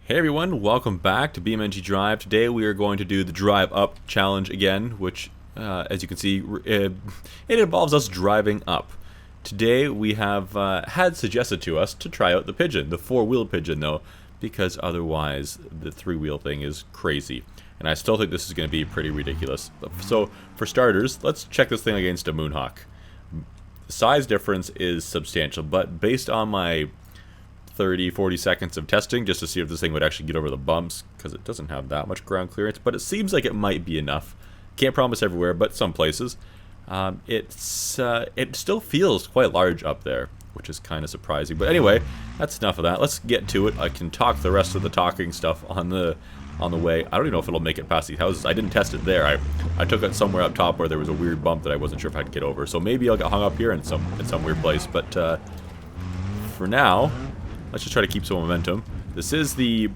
Hey everyone, welcome back to BeamNG.drive. Today we are going to do the Drive Up challenge again, which, as you can see, it involves us driving up. Today we have had suggested to us to try out the Pigeon, the four-wheel Pigeon though, because otherwise the three-wheel thing is crazy. And I still think this is going to be pretty ridiculous. So, for starters, let's check this thing against a Moonhawk. The size difference is substantial, but based on my 30-40 seconds of testing just to see if this thing would actually get over the bumps, because it doesn't have that much ground clearance, but it seems like it might be enough. Can't promise everywhere, but some places. It still feels quite large up there, which is kind of surprising. But anyway, that's enough of that. Let's get to it. I can talk the rest of the talking stuff on the way. I don't even know if it'll make it past these houses. I didn't test it there. I took it somewhere up top where there was a weird bump that I wasn't sure if I'd get over. So maybe I'll get hung up here in some weird place. But for now, let's just try to keep some momentum. This is the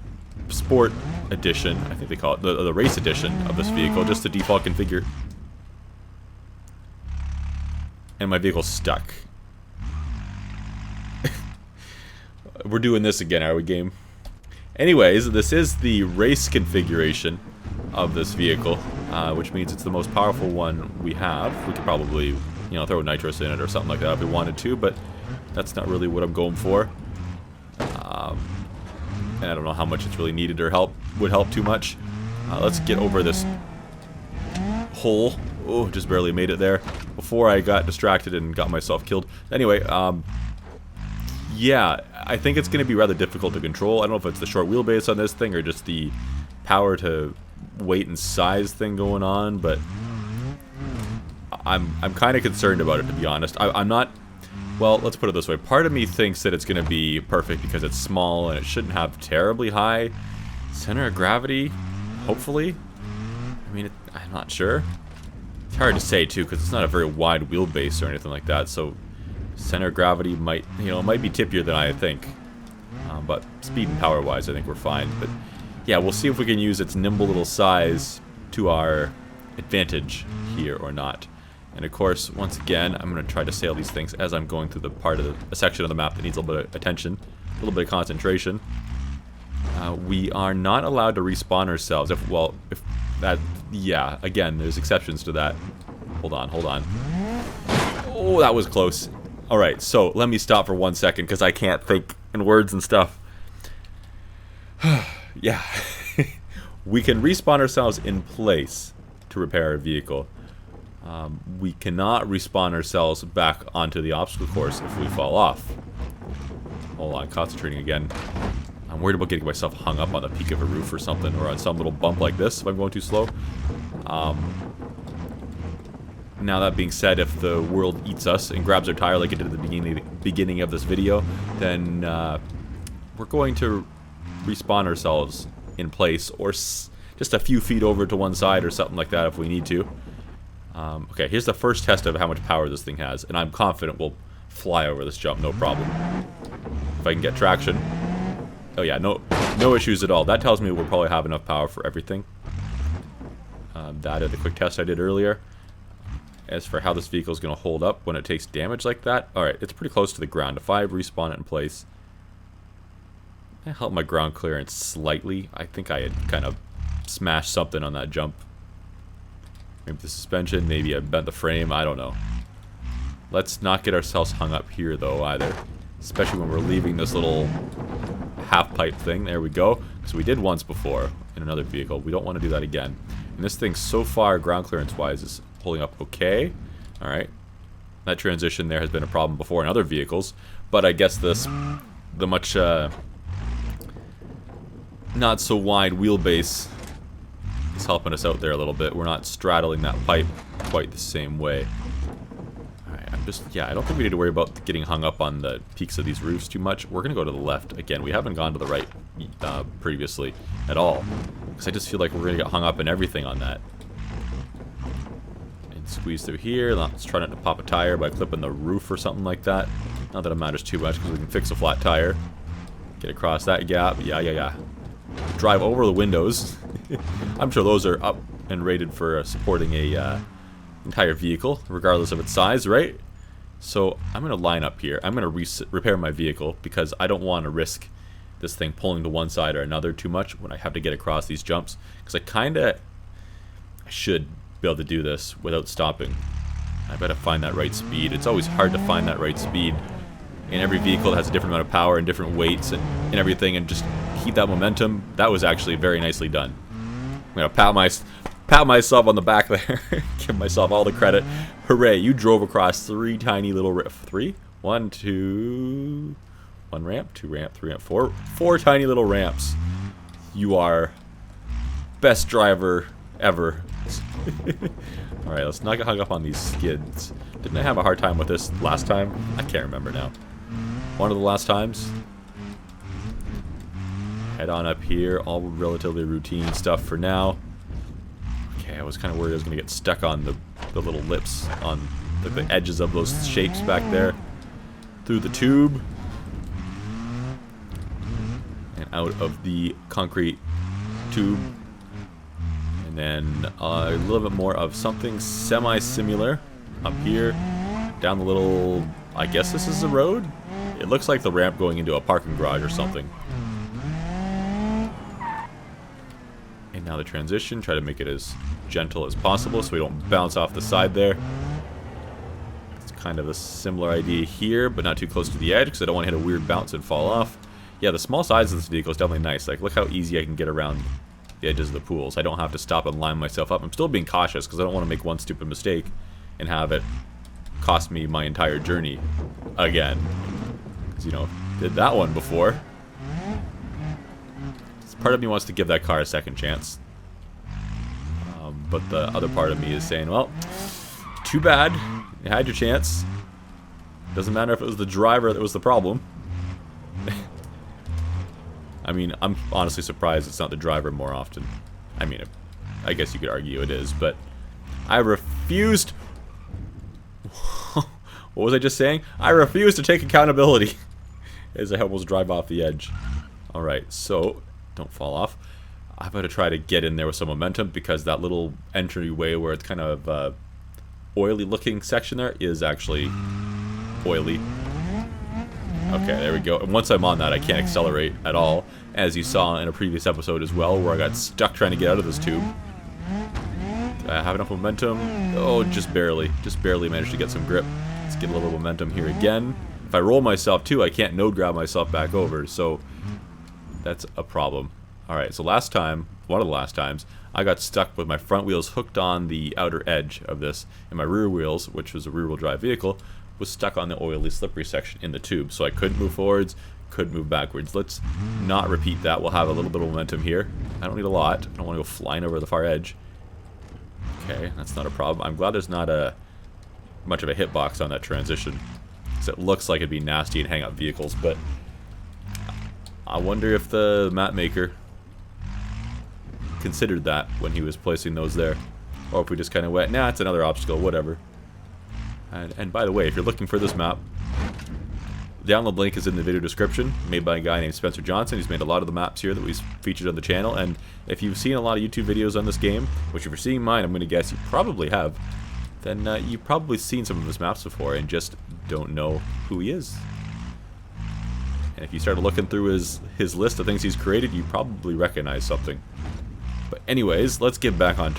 Sport Edition, I think they call it, the Race Edition of this vehicle, just the default configure. And my vehicle's stuck. We're doing this again, are we, game? Anyways, this is the race configuration of this vehicle, which means it's the most powerful one we have. We could probably, throw nitrous in it or something like that if we wanted to, but that's not really what I'm going for. And I don't know how much it's really needed or would help too much. Let's get over this hole. Oh, just barely made it there before I got distracted and got myself killed. Anyway, yeah, I think it's going to be rather difficult to control. I don't know if it's the short wheelbase on this thing or just the power to weight and size thing going on, but I'm kind of concerned about it, to be honest. I'm not. Well, let's put it this way. Part of me thinks that it's going to be perfect because it's small and it shouldn't have terribly high center of gravity, hopefully. I mean, I'm not sure. It's hard to say, too, because it's not a very wide wheelbase or anything like that, so center of gravity might, might be tippier than I think. But speed and power-wise, I think we're fine. But, yeah, we'll see if we can use its nimble little size to our advantage here or not. And of course, once again, I'm going to try to sail these things as I'm going through a section of the map that needs a little bit of attention, a little bit of concentration. We are not allowed to respawn ourselves. Yeah, again, there's exceptions to that. Hold on. Oh, that was close. Alright, so let me stop for 1 second because I can't think in words and stuff. Yeah. We can respawn ourselves in place to repair our vehicle. We cannot respawn ourselves back onto the obstacle course if we fall off. Hold on, concentrating again. I'm worried about getting myself hung up on the peak of a roof or something, or on some little bump like this if I'm going too slow. Now that being said, if the world eats us and grabs our tire like it did at the beginning of this video, then we're going to respawn ourselves in place, or just a few feet over to one side or something like that if we need to. Okay, here's the first test of how much power this thing has, and I'm confident we'll fly over this jump, no problem. If I can get traction. Oh yeah, no issues at all. That tells me we'll probably have enough power for everything. That is the quick test I did earlier. As for how this vehicle is going to hold up when it takes damage like that, alright, it's pretty close to the ground. If I respawn it in place, I help my ground clearance slightly. I think I had kind of smashed something on that jump. Maybe the suspension, maybe I bent the frame, I don't know. Let's not get ourselves hung up here though either. Especially when we're leaving this little half pipe thing. There we go. Because we did once before in another vehicle. We don't want to do that again. And this thing so far, ground clearance wise, is holding up okay. Alright. That transition there has been a problem before in other vehicles. But I guess the much not so wide wheelbase is helping us out there a little bit. We're not straddling that pipe quite the same way. Alright, I don't think we need to worry about getting hung up on the peaks of these roofs too much. We're going to go to the left. Again, we haven't gone to the right previously at all. Because I just feel like we're going to get hung up in everything on that. And squeeze through here. Let's try not to pop a tire by clipping the roof or something like that. Not that it matters too much because we can fix a flat tire. Get across that gap. Yeah. Drive over the windows. I'm sure those are up and rated for supporting a entire vehicle, regardless of its size, right? So I'm going to line up here. I'm going to repair my vehicle because I don't want to risk this thing pulling to one side or another too much when I have to get across these jumps, because I should be able to do this without stopping. I gotta find that right speed. It's always hard to find that right speed in every vehicle that has a different amount of power and different weights and everything, and just keep that momentum. That was actually very nicely done. I'm gonna pat myself on the back there. Give myself all the credit. Hooray, you drove across three tiny little three? One, two... One ramp, two ramp, three ramp, four tiny little ramps. You are best driver ever. Alright, let's not get hung up on these skids. Didn't I have a hard time with this last time? I can't remember now. One of the last times. Head on up here, all relatively routine stuff for now. Okay, I was kind of worried I was going to get stuck on the little lips, on the edges of those shapes back there. Through the tube. And out of the concrete tube. And then a little bit more of something semi-similar up here. Down the little... I guess this is a road? It looks like the ramp going into a parking garage or something. And now the transition. Try to make it as gentle as possible so we don't bounce off the side there. It's kind of a similar idea here, but not too close to the edge because I don't want to hit a weird bounce and fall off. Yeah, the small size of this vehicle is definitely nice. Like, look how easy I can get around the edges of the pools. I don't have to stop and line myself up. I'm still being cautious because I don't want to make one stupid mistake and have it cost me my entire journey again. Because, you know, did that one before. Part of me wants to give that car a second chance. But the other part of me is saying, well, too bad. You had your chance. Doesn't matter if it was the driver that was the problem. I mean, I'm honestly surprised it's not the driver more often. I mean, I guess you could argue it is, but I refused... What was I just saying? I refuse to take accountability as I almost drive off the edge. Alright, so, don't fall off. I'm going to try to get in there with some momentum because that little entryway where it's kind of oily looking section there is actually oily. Okay, there we go. And once I'm on that, I can't accelerate at all, as you saw in a previous episode as well, where I got stuck trying to get out of this tube. Do I have enough momentum? Oh, just barely. Just barely managed to get some grip. Let's get a little momentum here again. If I roll myself too, I can't node grab myself back over, so that's a problem. Alright, so last time, one of the last times, I got stuck with my front wheels hooked on the outer edge of this, and my rear wheels, which was a rear-wheel drive vehicle, was stuck on the oily, slippery section in the tube. So I couldn't move forwards, couldn't move backwards. Let's not repeat that. We'll have a little bit of momentum here. I don't need a lot. I don't want to go flying over the far edge. Okay, that's not a problem. I'm glad there's not much of a hitbox on that transition, because it looks like it'd be nasty and hang up vehicles, but I wonder if the map maker considered that when he was placing those there, or if we just kind of went, nah, it's another obstacle, whatever. And by the way, if you're looking for this map, the download link is in the video description, made by a guy named Spencer Johnson. He's made a lot of the maps here that we've featured on the channel, and if you've seen a lot of YouTube videos on this game, which if you're seeing mine, I'm going to guess you probably have, then you've probably seen some of his maps before and just don't know who he is. And if you started looking through his list of things he's created, you probably recognize something. But anyways, let's get back on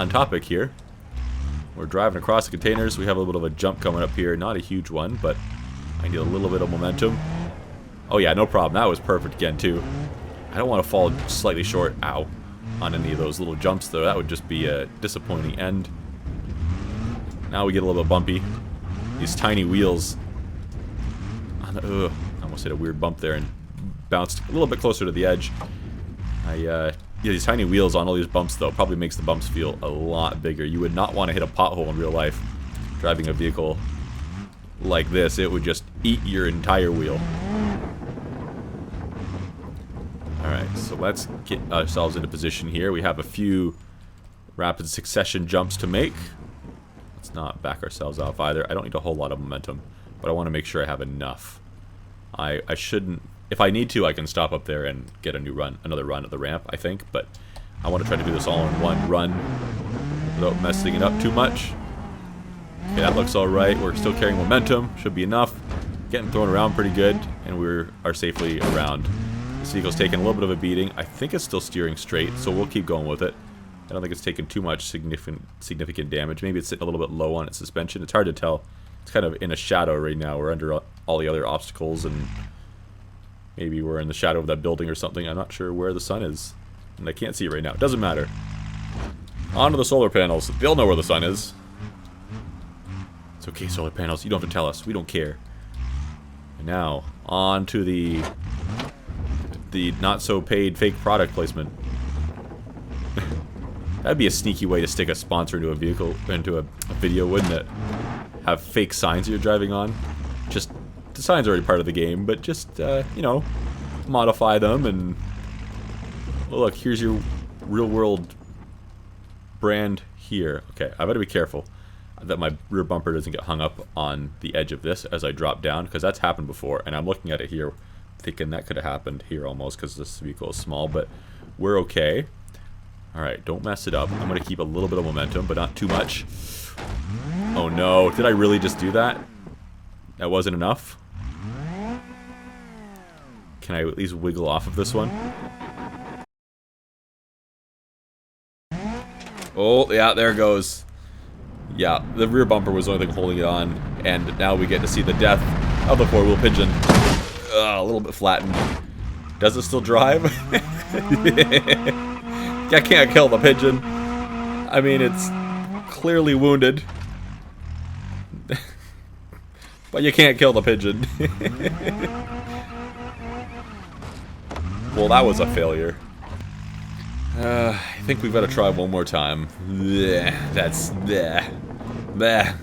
topic here. We're driving across the containers. We have a little bit of a jump coming up here. Not a huge one, but I need a little bit of momentum. Oh yeah, no problem. That was perfect again, too. I don't want to fall slightly short, ow, on any of those little jumps, though. That would just be a disappointing end. Now we get a little bit bumpy. These tiny wheels. I almost hit a weird bump there and bounced a little bit closer to the edge. Yeah, these tiny wheels on all these bumps, though, probably makes the bumps feel a lot bigger. You would not want to hit a pothole in real life driving a vehicle like this. It would just eat your entire wheel. Alright, so let's get ourselves into position here. We have a few rapid succession jumps to make. Let's not back ourselves off either. I don't need a whole lot of momentum, but I want to make sure I have enough. I shouldn't... If I need to, I can stop up there and get another run at the ramp, I think, but I want to try to do this all in one run without messing it up too much. Okay, that looks alright. We're still carrying momentum. Should be enough. getting thrown around pretty good, and we are safely around. This vehicle's taking a little bit of a beating. I think it's still steering straight, so we'll keep going with it. I don't think it's taken too much significant damage. Maybe it's sitting a little bit low on its suspension. It's hard to tell. It's kind of in a shadow right now. We're under all the other obstacles, and maybe we're in the shadow of that building or something. I'm not sure where the sun is, and I can't see it right now. It doesn't matter. On to the solar panels. They'll know where the sun is. It's okay, solar panels. You don't have to tell us. We don't care. And now, on to the not-so-paid fake product placement. That'd be a sneaky way to stick a sponsor into a vehicle, into a video, wouldn't it? Have fake signs you're driving on. Just, the signs are already part of the game, but just, you know, modify them and... Oh, look, here's your real-world brand here. Okay, I better be careful that my rear bumper doesn't get hung up on the edge of this as I drop down, because that's happened before, and I'm looking at it here thinking that could have happened here almost because this vehicle is small, but we're okay. Alright, don't mess it up. I'm going to keep a little bit of momentum, but not too much. Oh no, did I really just do that? That wasn't enough? Can I at least wiggle off of this one? Oh, yeah, there it goes. Yeah, the rear bumper was the only thing holding it on, and now we get to see the death of the four-wheel pigeon. A little bit flattened. Does it still drive? I can't kill the pigeon. I mean, it's clearly wounded. But you can't kill the pigeon. Well, that was a failure. I think we've got to try one more time. That's... Bleh.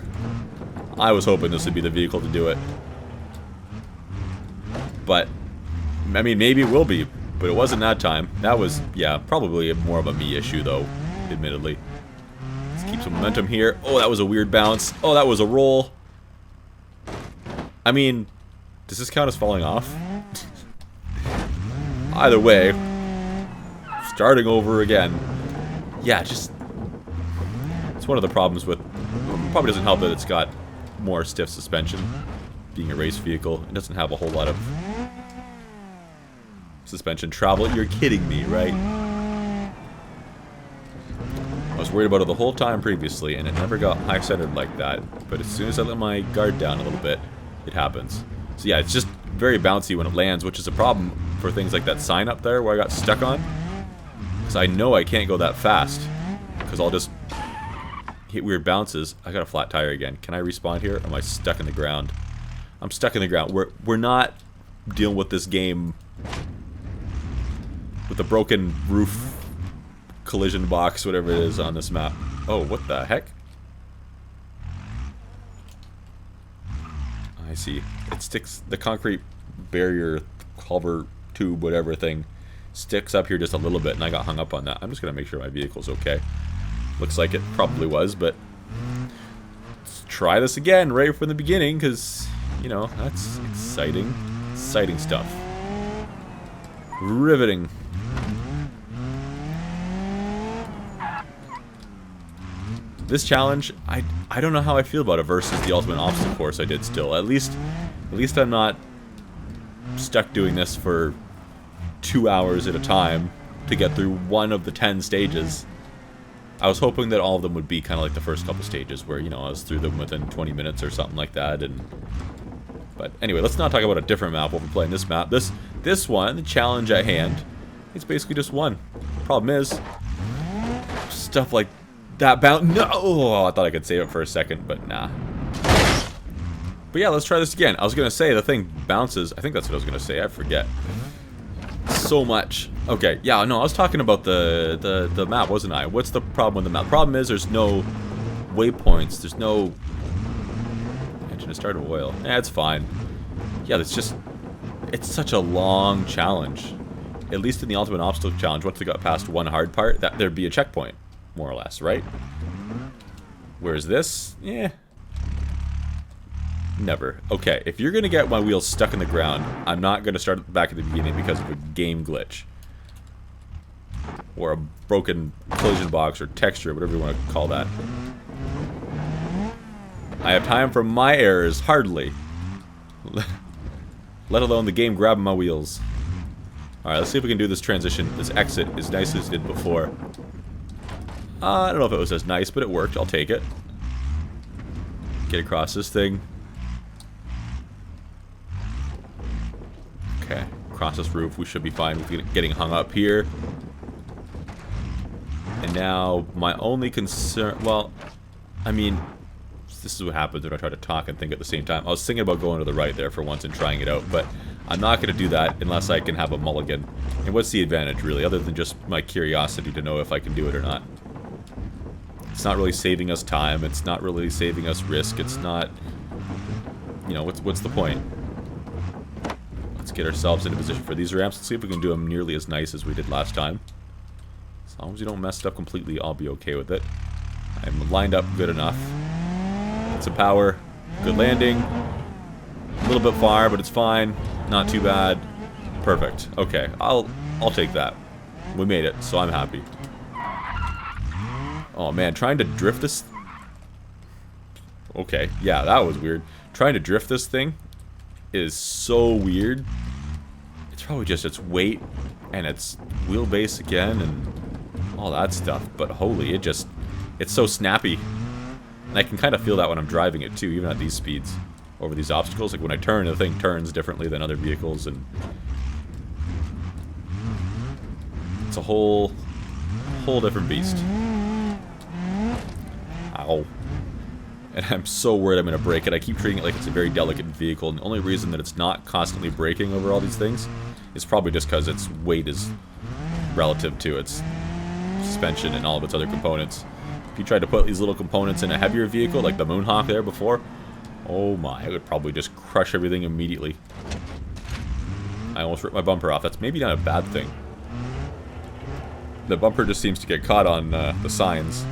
I was hoping this would be the vehicle to do it. But, I mean, maybe it will be. But it wasn't that time. That was, yeah, probably more of a me issue, though, admittedly. Let's keep some momentum here. Oh, that was a weird bounce. Oh, that was a roll. I mean, does this count as falling off? Either way, starting over again. Yeah, just... It's one of the problems with... Probably doesn't help that it's got more stiff suspension. Being a race vehicle, it doesn't have a whole lot of suspension travel. You're kidding me, right? I was worried about it the whole time previously, and it never got high-centered like that. But as soon as I let my guard down a little bit, it happens. So yeah, it's just very bouncy when it lands, which is a problem for things like that sign up there where I got stuck on. Because I know I can't go that fast. Because I'll just hit weird bounces. I got a flat tire again. Can I respawn here? Or am I stuck in the ground? I'm stuck in the ground. We're not dealing with this game with the broken roof collision box, whatever it is on this map. Oh, what the heck? I see. It sticks, the concrete barrier, culvert, tube, whatever thing, sticks up here just a little bit, and I got hung up on that. I'm just going to make sure my vehicle's okay. Looks like it probably was, but let's try this again right from the beginning, because, you know, that's exciting. Exciting stuff. Riveting. This challenge, I don't know how I feel about it versus the Ultimate Obstacle Course I did still. At least I'm not stuck doing this for 2 hours at a time to get through one of the 10 stages. I was hoping that all of them would be kind of like the first couple stages where, you know, I was through them within 20 minutes or something like that. But anyway, let's not talk about a different map while we're playing this map. This one, the challenge at hand, it's basically just one. Problem is, stuff like that bounce. No! Oh, I thought I could save it for a second, but nah. But yeah, let's try this again. I was going to say the thing bounces. I think that's what I was going to say. I forget. So much. Okay, yeah, no, I was talking about the map, wasn't I? What's the problem with the map? Problem is there's no waypoints. There's no engine to start oil. Yeah, it's fine. Yeah, it's such a long challenge. At least in the Ultimate Obstacle Challenge, once we got past one hard part, that there'd be a checkpoint, more or less, right? Whereas this, yeah, never. Okay, if you're gonna get my wheels stuck in the ground, I'm not gonna start back at the beginning because of a game glitch. Or a broken collision box or texture, whatever you want to call that. I have time for my errors, hardly. let alone the game grabbing my wheels. Alright, let's see if we can do this transition, this exit, as nice as it did before. I don't know if it was as nice, but it worked. I'll take it. Get across this thing. Okay, across this roof, we should be fine with getting hung up here. And now, my only concern, well, I mean, this is what happens when I try to talk and think at the same time. I was thinking about going to the right there for once and trying it out, but I'm not going to do that unless I can have a mulligan. And what's the advantage, really, other than just my curiosity to know if I can do it or not? It's not really saving us time. It's not really saving us risk. It's not, you know, what's the point? Let's get ourselves in a position for these ramps. Let's see if we can do them nearly as nice as we did last time. As long as you don't mess it up completely, I'll be okay with it. I'm lined up good enough. Get some power. Good landing. A little bit far, but it's fine. Not too bad. Perfect. Okay, I'll take that. We made it, so I'm happy. Oh man, trying to drift this... Okay, yeah, that was weird. Trying to drift this thing is so weird. It's probably just its weight and its wheelbase again and all that stuff. But holy, it's so snappy. And I can kind of feel that when I'm driving it too, even at these speeds. Over these obstacles, like when I turn, the thing turns differently than other vehicles, and it's a whole different beast. Ow. And I'm so worried I'm going to break it. I keep treating it like it's a very delicate vehicle, and the only reason that it's not constantly breaking over all these things is probably just because its weight is relative to its suspension and all of its other components. If you tried to put these little components in a heavier vehicle, like the Moonhawk there before, oh my, I would probably just crush everything immediately. I almost ripped my bumper off. That's maybe not a bad thing. The bumper just seems to get caught on the signs.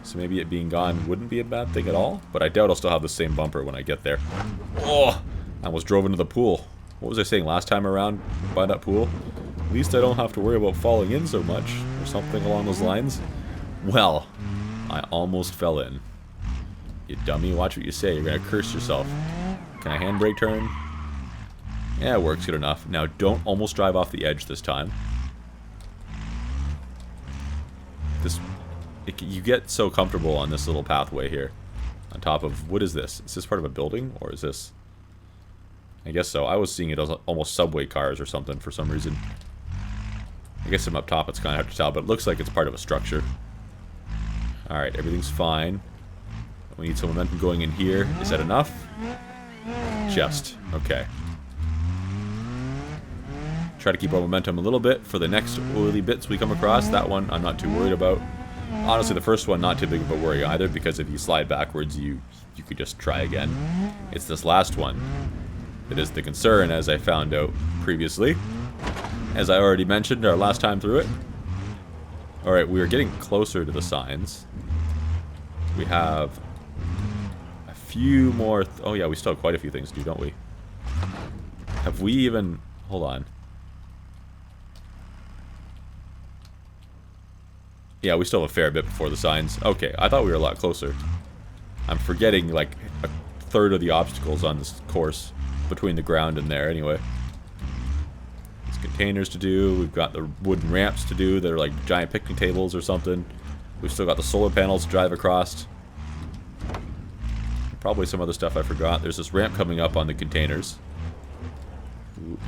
So maybe it being gone wouldn't be a bad thing at all. But I doubt I'll still have the same bumper when I get there. Oh! I almost drove into the pool. What was I saying last time around by that pool? At least I don't have to worry about falling in so much. Or something along those lines. Well, I almost fell in. You dummy, watch what you say. You're going to curse yourself. Can I handbrake turn? Yeah, it works good enough. Now, don't almost drive off the edge this time. You get so comfortable on this little pathway here. On top of, what is this? Is this part of a building? Or is this... I guess so. I was seeing it as almost subway cars or something for some reason. I guess from up top it's kind of hard to tell, but it looks like it's part of a structure. Alright, everything's fine. We need some momentum going in here. Is that enough? Just. Okay. Try to keep our momentum a little bit for the next oily bits we come across. That one I'm not too worried about. Honestly, the first one not too big of a worry either, because if you slide backwards, you could just try again. It's this last one that is the concern, as I found out previously. As I already mentioned our last time through it. Alright, we are getting closer to the signs. We have a few more... oh yeah, we still have quite a few things to do, don't we? Have we even... hold on. Yeah, we still have a fair bit before the signs. Okay, I thought we were a lot closer. I'm forgetting, like, a third of the obstacles on this course between the ground and there, anyway. There's containers to do. We've got the wooden ramps to do that are like giant picnic tables or something. We've still got the solar panels to drive across. Probably some other stuff I forgot. There's this ramp coming up on the containers. Ooh.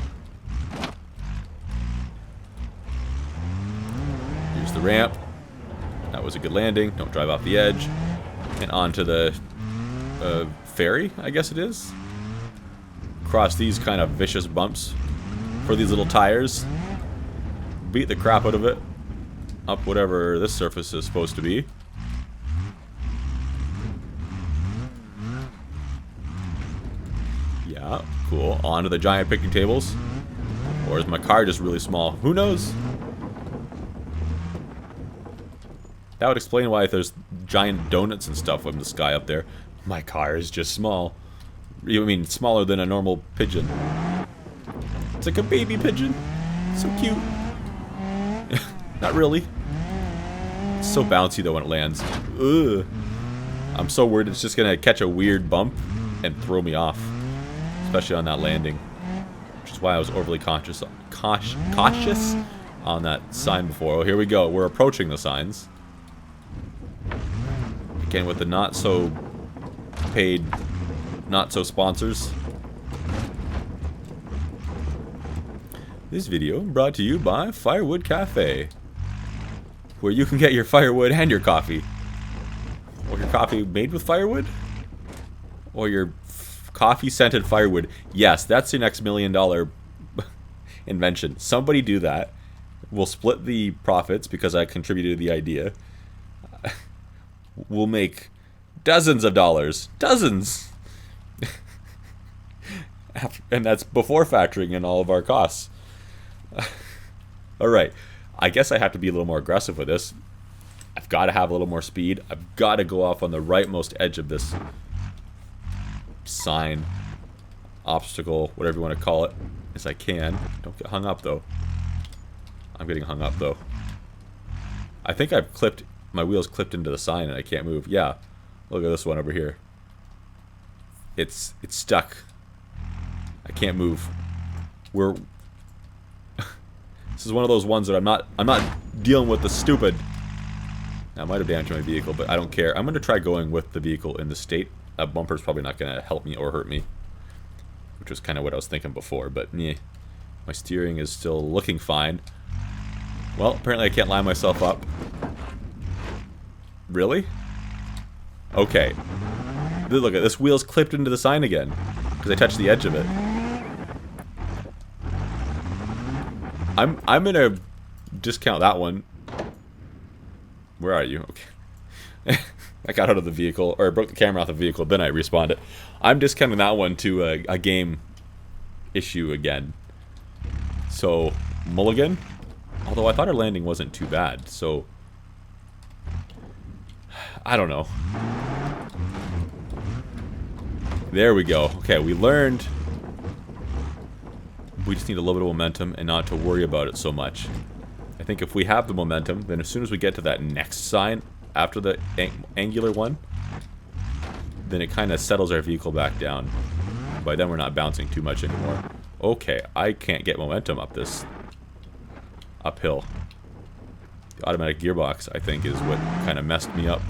Here's the ramp. That was a good landing. Don't drive off the edge. And onto the ferry, I guess it is. Across these kind of vicious bumps for these little tires. Beat the crap out of it. Up whatever this surface is supposed to be. Yeah, cool. Onto the giant picnic tables. Or is my car just really small? Who knows? That would explain why there's giant donuts and stuff in the sky up there. My car is just small. I mean, smaller than a normal pigeon. It's like a baby pigeon. So cute. Not really. It's so bouncy though when it lands. Ugh. I'm so worried it's just gonna catch a weird bump and throw me off. Especially on that landing. why I was overly cautious on that sign before. Oh, here we go. We're approaching the signs. Again, with the not so paid, not so sponsors. This video brought to you by Firewood Cafe, where you can get your firewood and your coffee. Or your coffee made with firewood? Or your coffee scented firewood. Yes, that's your next $1 million invention. Somebody do that. We'll split the profits because I contributed to the idea. We'll make dozens of dollars. Dozens! And that's before factoring in all of our costs. Alright. I guess I have to be a little more aggressive with this. I've got to have a little more speed. I've got to go off on the rightmost edge of this sign, obstacle, whatever you want to call it, as I can. Don't get hung up, though. I'm getting hung up, though. I think I've clipped, my wheel's clipped into the sign and I can't move. Yeah. Look at this one over here. It's stuck. I can't move. We're... This is one of those ones that I'm not dealing with the stupid... Now, I might have damaged my vehicle, but I don't care. I'm going to try going with the vehicle in the state. That bumper's probably not going to help me or hurt me. Which was kind of what I was thinking before, but meh. My steering is still looking fine. Well, apparently I can't line myself up. Really? Okay. Look at this wheel's clipped into the sign again. Because I touched the edge of it. I'm gonna discount that one. Where are you? Okay. I got out of the vehicle, or I broke the camera off the vehicle, then I respawned it. I'm discounting that one to a game issue again. So, mulligan? Although I thought our landing wasn't too bad, so... I don't know. There we go. Okay, we learned... We just need a little bit of momentum and not to worry about it so much. I think if we have the momentum, then as soon as we get to that next sign, after the angular one, then it kind of settles our vehicle back down. By then we're not bouncing too much anymore. Okay, I can't get momentum up this uphill. The automatic gearbox, I think, is what kind of messed me up.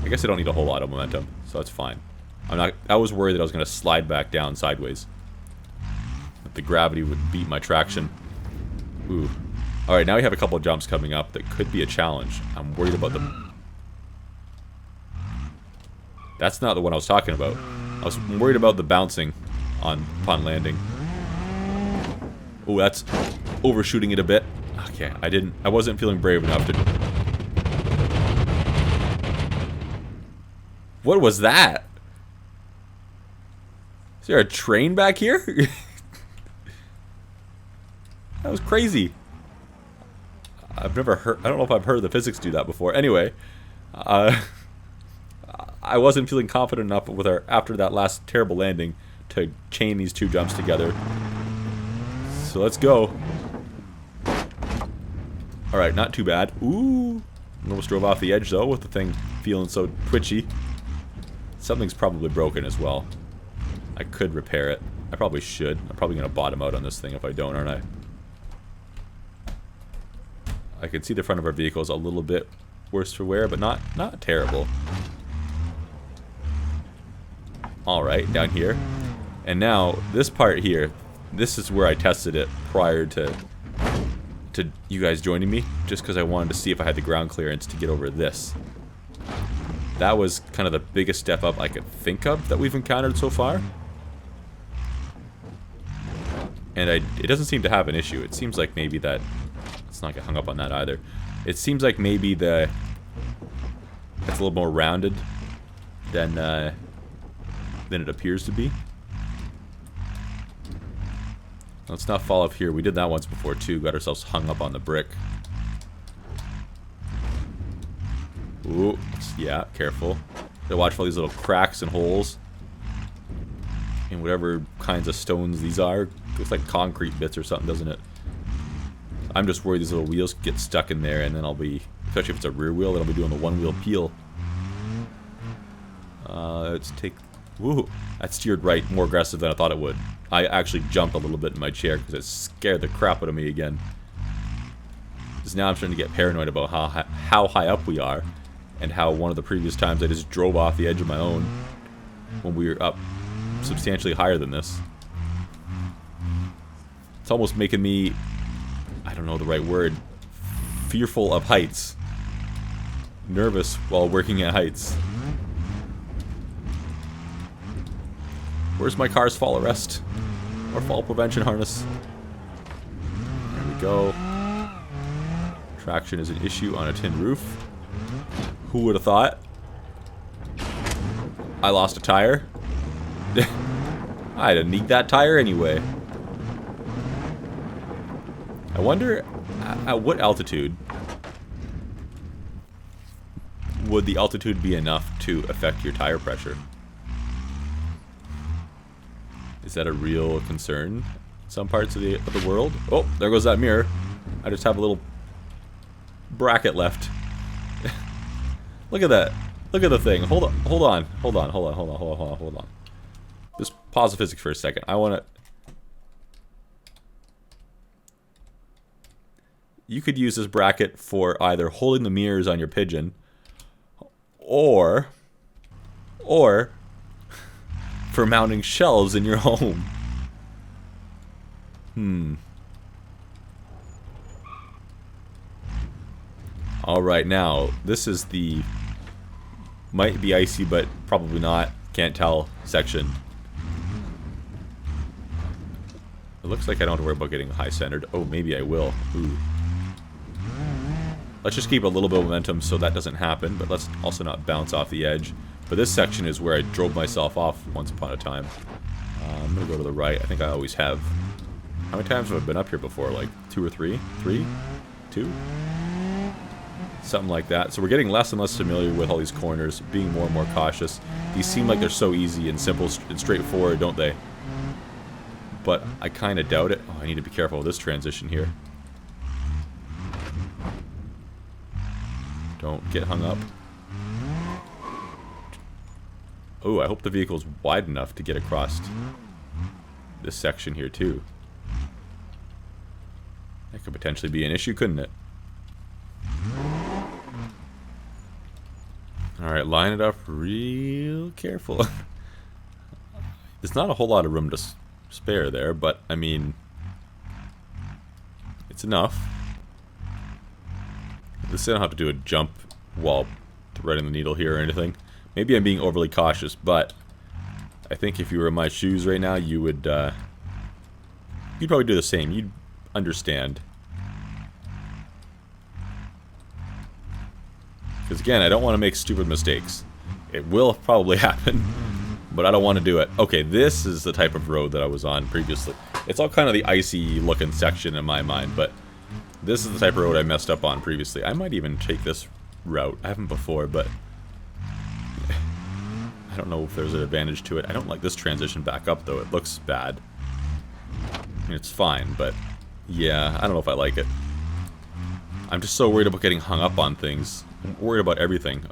I guess I don't need a whole lot of momentum, so that's fine. I was worried that I was going to slide back down sideways. That the gravity would beat my traction. Ooh. Alright, now we have a couple of jumps coming up that could be a challenge. I'm worried about them. That's not the one I was talking about. I was worried about the bouncing upon landing. Ooh, that's overshooting it a bit. Okay, I wasn't feeling brave enough to... What was that? Is there a train back here? That was crazy. I've never heard... I don't know if I've heard the physics do that before. Anyway, I wasn't feeling confident enough with after that last terrible landing to chain these two jumps together. So let's go. Alright, not too bad. Ooh. Almost drove off the edge though with the thing feeling so twitchy. Something's probably broken as well. I could repair it. I probably should. I'm probably going to bottom out on this thing if I don't, aren't I? I can see the front of our vehicle is a little bit worse for wear, but not terrible. Alright, down here. And now, this part here, this is where I tested it prior to you guys joining me, just because I wanted to see if I had the ground clearance to get over this. That was kind of the biggest step up I could think of that we've encountered so far. And it doesn't seem to have an issue. It seems like maybe that... Let's not get hung up on that either. It seems like maybe it's a little more rounded than it appears to be. Let's not fall off here. We did that once before too. Got ourselves hung up on the brick. Ooh, yeah, careful. Gotta watch for all these little cracks and holes. And whatever kinds of stones these are. Looks like concrete bits or something, doesn't it? I'm just worried these little wheels get stuck in there and then I'll be, especially if it's a rear wheel, then I'll be doing the one wheel peel. Let's take Woo, that steered right more aggressive than I thought it would. I actually jumped a little bit in my chair because it scared the crap out of me again. Because now I'm starting to get paranoid about how high up we are, and how one of the previous times I just drove off the edge of my own when we were up substantially higher than this. It's almost making me, I don't know the right word, fearful of heights. Nervous while working at heights. Where's my car's fall arrest? Or fall prevention harness? There we go. Traction is an issue on a tin roof. Who would have thought? I lost a tire. I didn't need that tire anyway. I wonder at what altitude would the altitude be enough to affect your tire pressure? Is that a real concern in some parts of the world? Oh, there goes that mirror. I just have a little bracket left. Look at that. Look at the thing. Hold on. Just pause the physics for a second. I want to... You could use this bracket for either holding the mirrors on your Pigeon, or for mounting shelves in your home. Alright, now, this is the might be icy, but probably not, can't tell section. It looks like I don't have to worry about getting high centered. Oh, maybe I will. Ooh. Let's just keep a little bit of momentum so that doesn't happen, but let's also not bounce off the edge. But this section is where I drove myself off once upon a time. I'm going to go to the right. I think I always have. How many times have I been up here before? Like 2 or 3? 3? 2? Something like that. So we're getting less and less familiar with all these corners, being more and more cautious. These seem like they're so easy and simple and straightforward, don't they? But I kind of doubt it. Oh, I need to be careful with this transition here. Don't get hung up. Oh, I hope the vehicle's wide enough to get across this section here too. That could potentially be an issue, couldn't it? Alright, line it up real careful. There's not a whole lot of room to spare there, but I mean, it's enough. At least I don't have to do a jump while threading the needle here or anything. Maybe I'm being overly cautious, but I think if you were in my shoes right now, you would, you'd probably do the same. You'd understand. Because again, I don't want to make stupid mistakes. It will probably happen, but I don't want to do it. Okay, this is the type of road that I was on previously. It's all kind of the icy looking section in my mind, but this is the type of road I messed up on previously. I might even take this route. I haven't before, but I don't know if there's an advantage to it. I don't like this transition back up, though. It looks bad. I mean, it's fine, but yeah, I don't know if I like it. I'm just so worried about getting hung up on things. I'm worried about everything.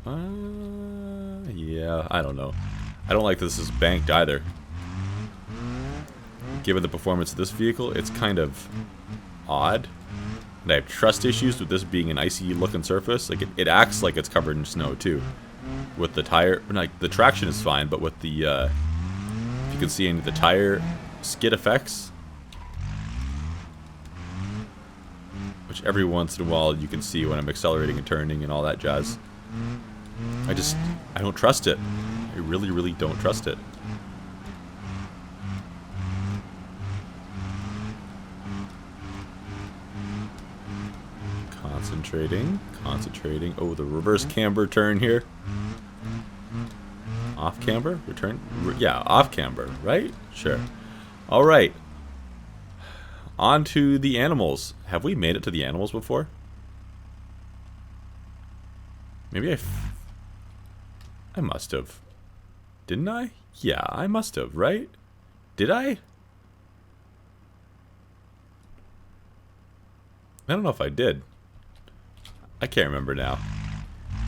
Yeah, I don't know. I don't like this is banked either. Given the performance of this vehicle, it's kind of odd. And I have trust issues with this being an icy looking surface. Like it acts like it's covered in snow too. With the tire, like the traction is fine, but with the, if you can see any of the tire skid effects, which every once in a while you can see when I'm accelerating and turning and all that jazz. I don't trust it. I really, really don't trust it. Concentrating. Oh, the reverse camber turn here. Off camber? Return? Yeah, off camber, right? Sure. Alright. On to the animals. Have we made it to the animals before? Maybe I must have. Didn't I? Yeah, I must have, right? Did I? I don't know if I did. I can't remember now.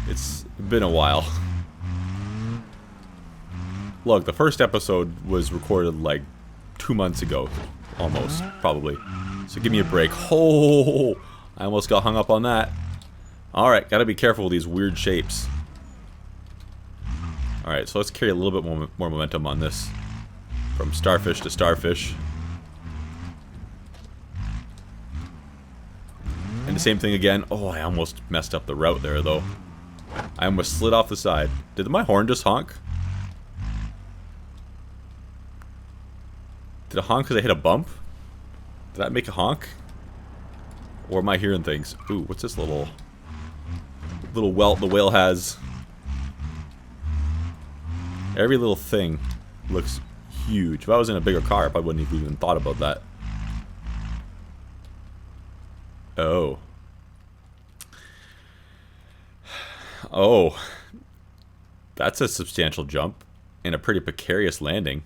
It's been a while. Look, the first episode was recorded like 2 months ago. Almost, probably. So give me a break. Oh, I almost got hung up on that. Alright, gotta be careful with these weird shapes. Alright, so let's carry a little bit more momentum on this. From starfish to starfish. And the same thing again. Oh, I almost messed up the route there, though. I almost slid off the side. Did my horn just honk? Did it honk because I hit a bump? Did that make a honk? Or am I hearing things? Ooh, what's this little welt the whale has? Every little thing looks huge. If I was in a bigger car, I probably wouldn't have even thought about that. Oh. Oh. That's a substantial jump. And a pretty precarious landing.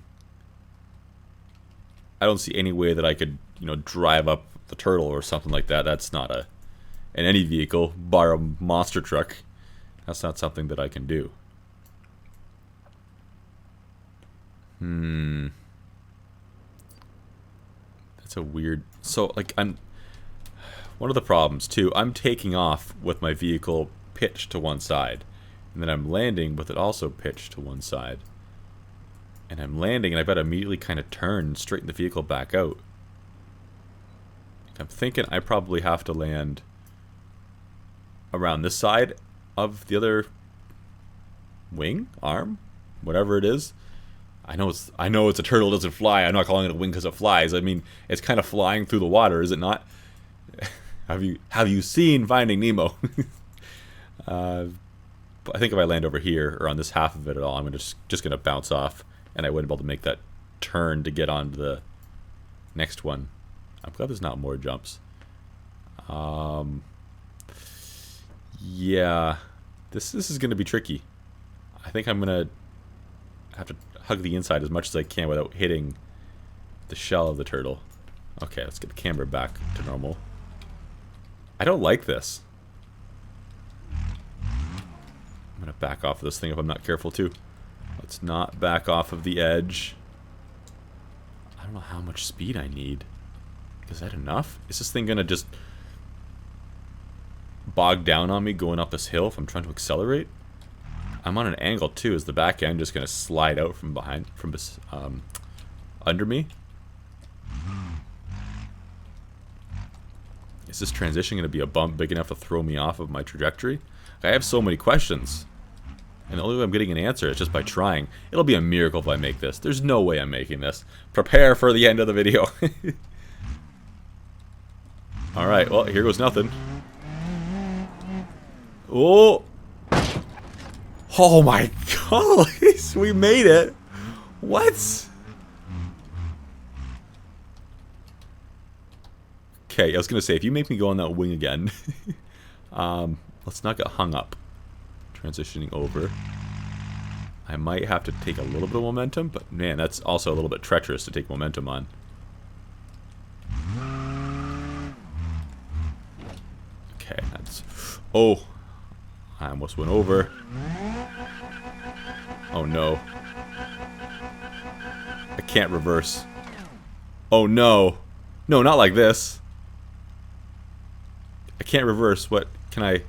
I don't see any way that I could, you know, drive up the turtle or something like that. That's not in any vehicle, bar a monster truck. That's not something that I can do. That's a weird... So, like, one of the problems, too, I'm taking off with my vehicle pitched to one side. And then I'm landing with it also pitched to one side. And I'm landing, and I've got to immediately kind of turn and straighten the vehicle back out. I'm thinking I probably have to land around this side of the other wing, arm, whatever it is. I know it's a turtle, it doesn't fly. I'm not calling it a wing because it flies. I mean, it's kind of flying through the water, is it not? Have you seen Finding Nemo? But I think if I land over here or on this half of it at all, I'm just gonna bounce off. And I wouldn't be able to make that turn to get onto the next one. I'm glad there's not more jumps. Yeah. This is going to be tricky. I think I'm going to have to hug the inside as much as I can without hitting the shell of the turtle. Okay, let's get the camera back to normal. I don't like this. I'm going to back off of this thing if I'm not careful too. Let's not back off of the edge. I don't know how much speed I need. Is that enough? Is this thing gonna just bog down on me going up this hill if I'm trying to accelerate? I'm on an angle too. Is the back end just gonna slide out from behind, under me? Is this transition gonna be a bump big enough to throw me off of my trajectory? I have so many questions. And the only way I'm getting an answer is just by trying. It'll be a miracle if I make this. There's no way I'm making this. Prepare for the end of the video. Alright, well, here goes nothing. Oh! Oh my god! We made it! What? Okay, I was gonna say, if you make me go on that wing again... let's not get hung up. Transitioning over. I might have to take a little bit of momentum, but man, that's also a little bit treacherous to take momentum on. Okay, that's... Oh! I almost went over. Oh no. I can't reverse. Oh no! No, not like this. I can't reverse. What? Can I...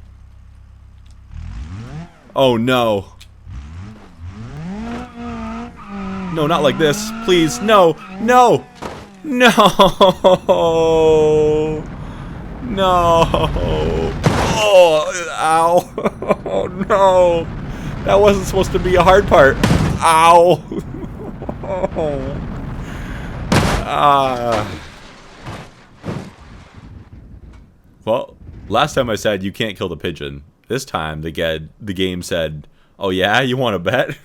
Oh no. No, not like this. Please, no. No. No. No. Oh, ow. Oh no. That wasn't supposed to be a hard part. Ow. Ah. Well, last time I said you can't kill the pigeon. This time the game said, "Oh yeah, you want to bet?"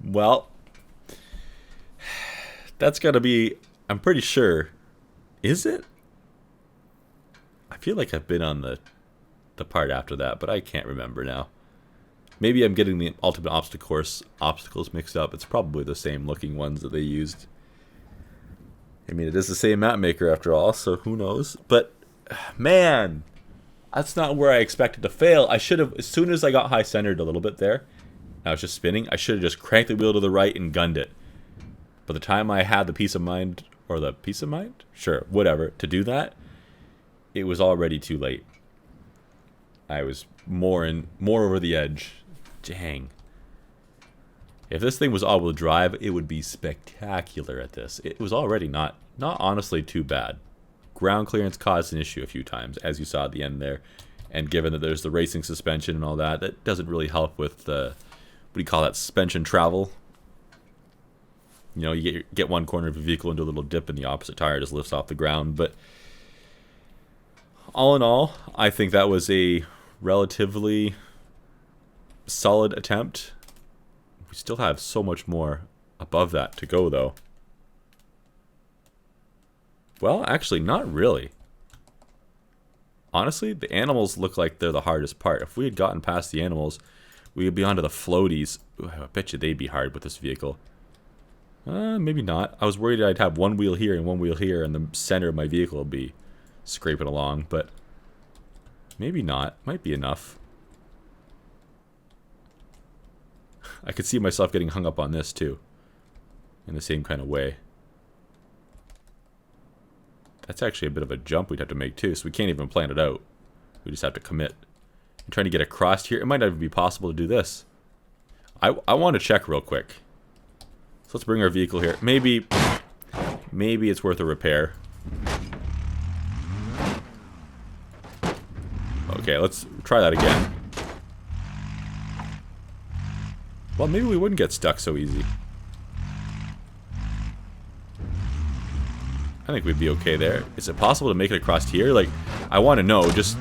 Well, that's gotta be... I'm pretty sure. Is it? I feel like I've been on the part after that, but I can't remember now. Maybe I'm getting the Ultimate Obstacle Course obstacles mixed up. It's probably the same looking ones that they used. I mean, it is the same map maker after all, so who knows? But, man, That's not where I expected to fail. I should have, as soon as I got high centered a little bit there, I was just spinning, I should have just cranked the wheel to the right and gunned it. By the time I had the peace of mind, or the peace of mind? Sure, whatever, to do that, it was already too late. I was more over the edge. Dang. If this thing was all-wheel drive, it would be spectacular at this. It was already not honestly too bad. Ground clearance caused an issue a few times, as you saw at the end there. And given that there's the racing suspension and all that, that doesn't really help with the, what do you call that, suspension travel. You know, you get one corner of your vehicle into a little dip and the opposite tire just lifts off the ground. But all in all, I think that was a relatively solid attempt. We still have so much more above that to go, though. Well, actually, not really. Honestly, the animals look like they're the hardest part. If we had gotten past the animals, we would be onto the floaties. Ooh, I bet you they'd be hard with this vehicle. Maybe not. I was worried I'd have one wheel here and one wheel here, and the center of my vehicle would be scraping along, but maybe not. Might be enough. I could see myself getting hung up on this, too. In the same kind of way. That's actually a bit of a jump we'd have to make too, so we can't even plan it out. We just have to commit. I'm trying to get across here. It might not even be possible to do this. I want to check real quick. So let's bring our vehicle here. Maybe it's worth a repair. Okay, let's try that again. Well, maybe we wouldn't get stuck so easy. I think we'd be okay there. Is it possible to make it across here? Like, I want to know, just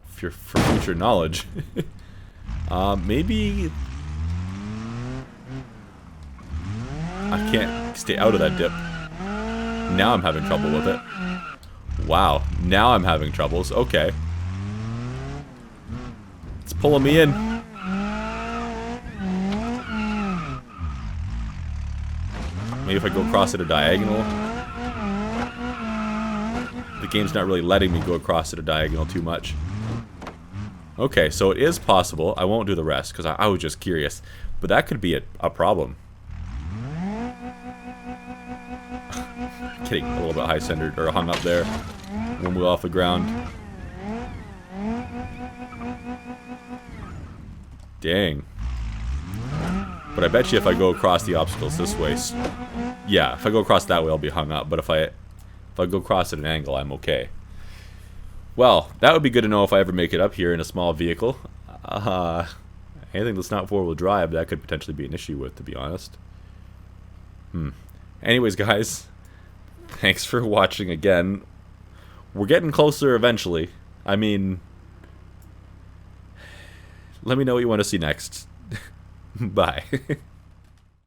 for future knowledge. Maybe I can't stay out of that dip. Now I'm having trouble with it. Wow, now I'm having troubles. Okay. It's pulling me in. Maybe if I go across at a diagonal. The game's not really letting me go across at a diagonal too much. Okay, so it is possible. I won't do the rest because I was just curious. But that could be a problem. Getting a little bit high-centered or hung up there. One wheel off the ground. Dang. But I bet you if I go across the obstacles this way, yeah, if I go across that way, I'll be hung up. But if I go across at an angle, I'm okay. Well, that would be good to know if I ever make it up here in a small vehicle. Anything that's not four-wheel drive, that could potentially be an issue with, to be honest. Anyways, guys, thanks for watching again. We're getting closer eventually. I mean, let me know what you want to see next. Bye.